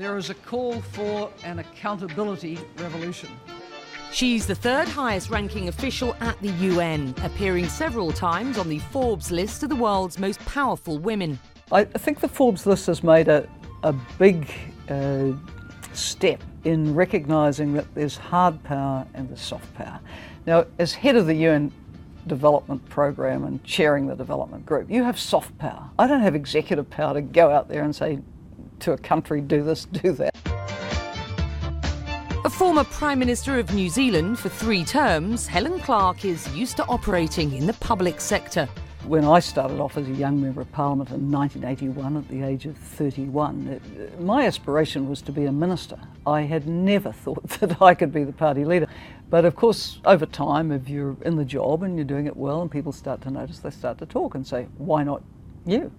there is a call for an accountability revolution. She's the third highest ranking official at the UN, appearing several times on the Forbes list of the world's most powerful women. I think the Forbes list has made a big step in recognising that there's hard power and there's soft power. Now, as head of the UN development program and chairing the development group, you have soft power. I don't have executive power to go out there and say to a country, do this, do that. A former Prime Minister of New Zealand for 3 terms, Helen Clark is used to operating in the public sector. When I started off as a young Member of Parliament in 1981 at the age of 31, my aspiration was to be a minister. I had never thought that I could be the party leader. But of course, over time, if you're in the job and you're doing it well and people start to notice, they start to talk and say, why not you?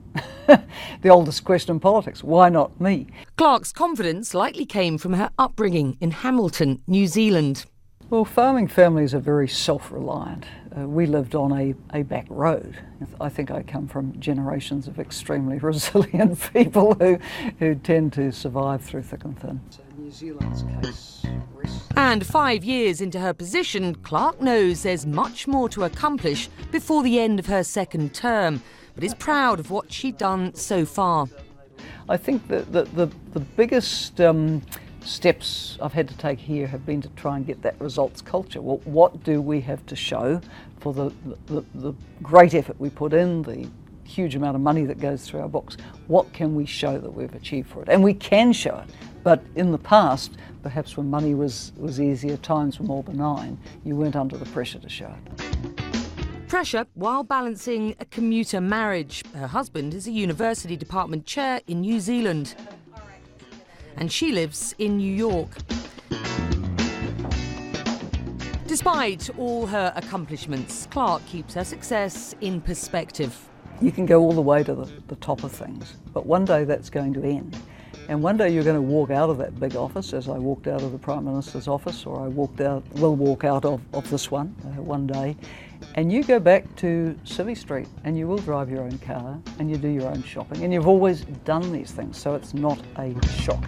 The oldest question in politics, why not me? Clark's confidence likely came from her upbringing in Hamilton, New Zealand. Well, farming families are very self-reliant. We lived on a back road. I think I come from generations of extremely resilient people who tend to survive through thick and thin. So New Zealand's case rests. And 5 years into her position, Clark knows there's much more to accomplish before the end of her second term, but is proud of what she's done so far. I think that the biggest steps I've had to take here have been to try and get that results culture. Well, what do we have to show for the great effort we put in, the huge amount of money that goes through our books? What can we show that we've achieved for it? And we can show it, but in the past, perhaps when money was easier, times were more benign, you weren't under the pressure to show it. Pressure while balancing a commuter marriage. Her husband is a university department chair in New Zealand, and she lives in New York. Despite all her accomplishments, Clark keeps her success in perspective. You can go all the way to the top of things, but one day that's going to end. And one day you're going to walk out of that big office, as I walked out of the Prime Minister's office, or I will walk out of this one day, and you go back to Civvy Street and you will drive your own car and you do your own shopping, and you've always done these things, so it's not a shock.